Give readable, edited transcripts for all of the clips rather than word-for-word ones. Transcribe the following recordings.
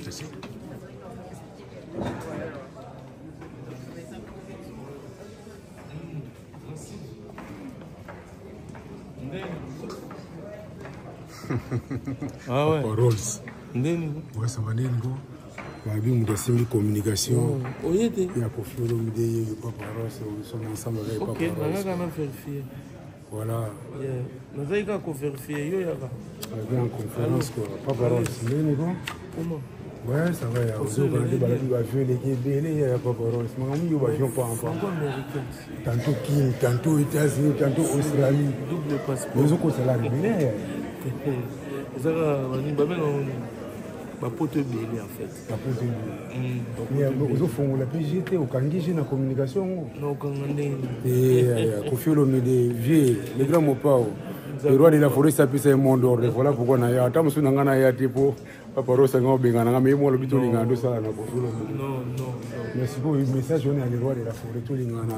Merci. Ah ouais. Rolls. Ouais, ça va Nengo. Babi Moudassimi communication. Oui, il y a confié le midé, le papa Ross, ils sont ensemble avec papa Ross. Ok, on a vérifié. Voilà. Nous avons vérifié. Il y a en conférence quoi. Papa Ross, Nengo. Comment? Ouais, ça va. Vous avez vu les Guébélés, il y a papa Ross. Mais on va pas encore. Tantôt Kim, tantôt États-Unis, tantôt Australie. Double passeport. Ils ont compté la Guinée. Ils ont ma pote belé en fait. La pote belé. Mais vous avez la PGT au Kangiji la communication. Non, Kangandé. Et Kofi Olomide vieux, le grand Mopao. Le roi de la forêt s'appelle un monde d'ordre. Voilà pourquoi on a ya. Tant que nous avons ya tipo. Papa Ross ngao bengana mais moi le bito lingando ça na Kofi Olomide. Non. Mais si vous le message on est à le roi de la forêt tout lingana.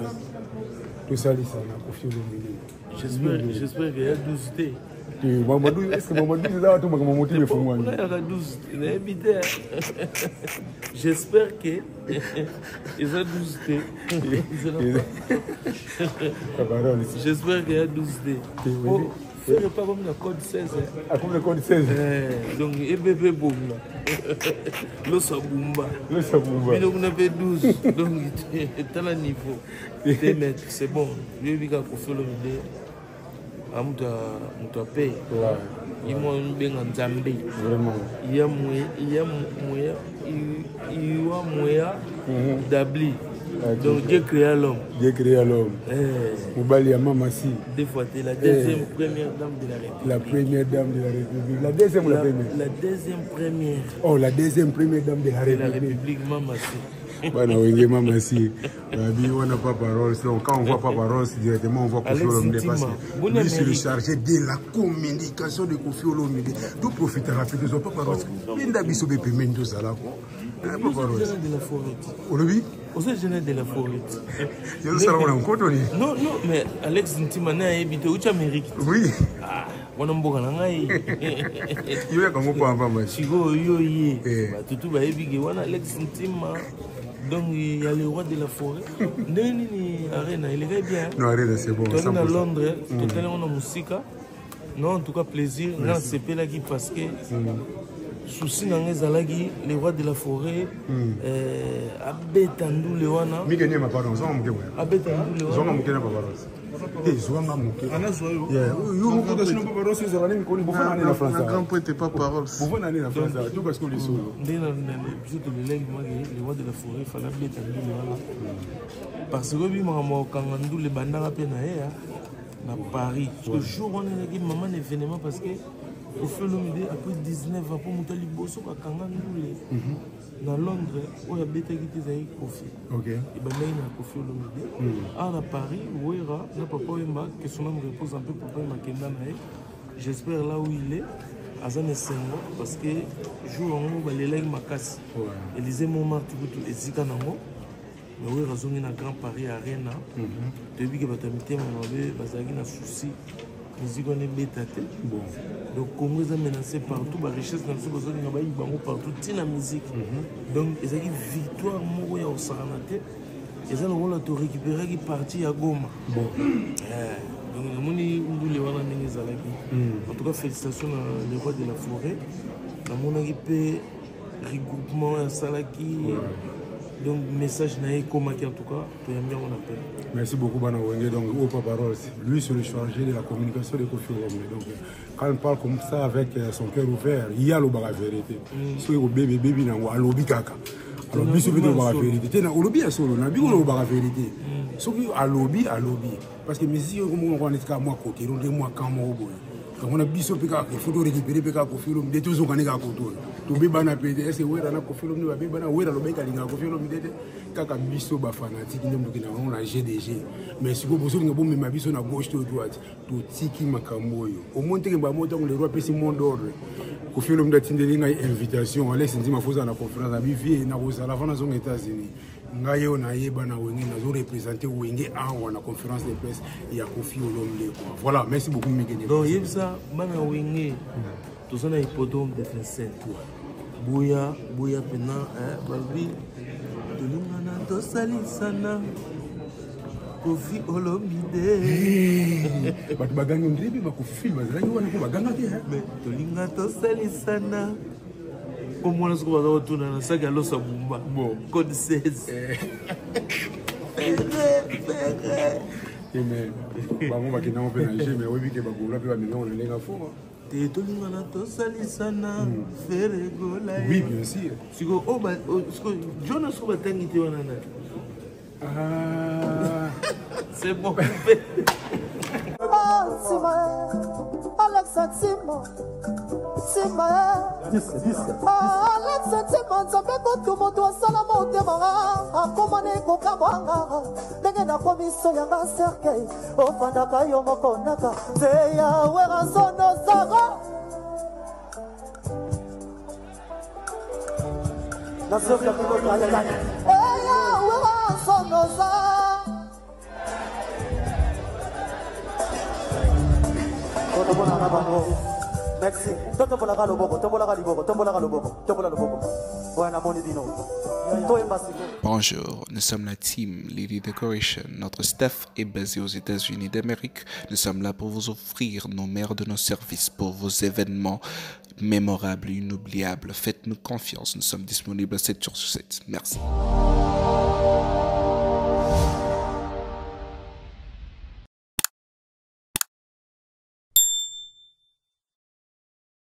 Tout ça ça na Kofi Olomide. J'espère qu'il y a 12 thés. Mamadou, est-ce que Mamadou est là? On a 12 thés. J'espère que ils ont 12 thés. J'espère qu'il y a 12 thés. Fais pas comme le code 16. Ah, comme le code 16. Donc, et bébé boum là. Le sabumba. Le sabumba. Mais on avait 12. Donc, il est à la niveau. C'est bon. Je vais dire qu'on fait le vidéo. On doit payer. Il m'a bien en Zambie. Vraiment. Il y a moyen d'abli. Donc Dieu créa l'homme. Dieu créa l'homme. Moubali à Mamassi. Des fois, tu es la deuxième première dame de la République. La première dame de la République. La deuxième ou la première? La deuxième première. Oh, la deuxième première dame de la République. De la République, Mamassi. Voilà, oui, Mamassi. On n'a pas parole. Donc, quand on voit pas parole, directement, on voit Kofi Olomide. Parce que lui, c'est le chargé de la communication de Kofi Olomide. D'où profite rapidement. Ils n'ont pas parole. Il n'y a pas de paiement de ça là. Vous êtes de la forêt. Aujourd'hui? Vous êtes de la forêt. Non, mais Alex Ntima n'a habité où tu Amérique. Oui. Ah, on a un bon gangaï. Il y a comme pas avant, mais. Chigo, yo, tout va ébiquer. On a Alex Ntima. Donc il y a le roi de la forêt. Neni Arena, il est bien. Non, Arena, c'est bon. Tu es à Londres, tu es allé en musique. Non, en tout cas, plaisir. Non, c'est pas là parce que. Souci dans les alagi, le roi de la forêt, Abetandou le wana. Migné ma pardon, ça on me Abetandou le wana. Ça on me dit pas pardon. Eh, ça on me dit. Ana zoyo. Yo mo ko dashino papa Ross ils allaient me connaître pour aller en France. Un grand point pas parole. Pour aller en France, tout parce que les solo. Ndena plutôt le leg le roi de la forêt fala Abetandou le wana. Parce que bi mama kangandou le bandanga pe na ya na Paris. Ce jour on est là maman événement parce que Kofi Olomide après 19 ans pour monter les bosses à Kangandou dans Londres où il y a bêta qui était Kofi. OK. Et ben là il y a Kofi Olomide. À Paris où il y a na papa Wemba que son nom repose un peu papa Wemba Kenda nae. J'espère là où il est à Zanesengo parce que jour on va les legs makasi. Élisée Montmartre tout et Zika nango. Mais oui raison na Grand Paris Arena. Depuis que batamité mabe bazaki na souci. Musique on est bétaté. Bon. Donc Congo est menacé partout, la richesse dans ce besoin de partout, c'est la musique. Donc ils ont une victoire mourir au Saranate. Ils ont le rôle de récupérer qui partie à Goma. Bon. Donc en tout cas félicitations au roi de la forêt. Dans mon équipe regroupement à Salaki. Donc, message naïe comme en tout cas, tu aimes bien on appelle. Merci beaucoup, Bana Wenge. Donc, au Papa Ross, lui, c'est le chargé de la communication de Kofi Olomide. Donc, quand il parle comme ça avec son cœur ouvert, il y a la vérité. Si vous avez bébé, il y a lobby kaka. Alors, lui, c'est la vérité. Il y a lobby à solo, il y a la vérité. Si vous avez lobby, à lobby. Parce que, si vous avez un moi côté, donc, moi, quand moi, quand on a biso peka il faut récupérer peka Kofi Olomide tous on kaneka koto to be bana pede est wera na Kofi Olomide ba be bana wera lo beka linga Kofi Olomide kaka biso ba fanatique ndem dokina on a GDG mais si vous boso ngabo me biso na gauche to droite to tiki makambo yo au monte ke ba moto le roi pesi monde ordre Kofi Olomide tindeli ngai invitation Alex Ntima foza na conférence à Bivie na Rosala fana zo États-Unis ngai on a yeba na Wenge na zo représenter Wenge en na conférence de presse et à Kofi Olomide quoi voilà merci beaucoup Miguel donc yebsa bana Wenge toza na hippodrome de Vincennes boya pena balobi tolingana tosalisana Kofi Olomide bato bagangi ndribi bakufilma zalaki wana ko baganga te mais tolinga tosalisana omona soko baza kotuna na saki alosa bumba code 16 mais bango bakendango mpe na je mais oyebi ke bagola mpe bamilongo na ndenge afo te tolingana tosalisana feregola oui bien sûr siko jona soko batangi te wana na c'est bon Alexa Timo Alexa Timo nzambe kutu moto asala motema akomana ekokamwanga ndenge nakomi so yanga cercueil ofandaka yo moko naka te yawe razono zako nasoka kiko ayayani yawe razono zako Merci. Bonjour, nous sommes la team Lily Decoration. Notre staff est basé aux États-Unis d'Amérique. Nous sommes là pour vous offrir nos meilleurs de nos services pour vos événements mémorables et inoubliables. Faites-nous confiance, nous sommes disponibles 7 jours sur 7. Merci.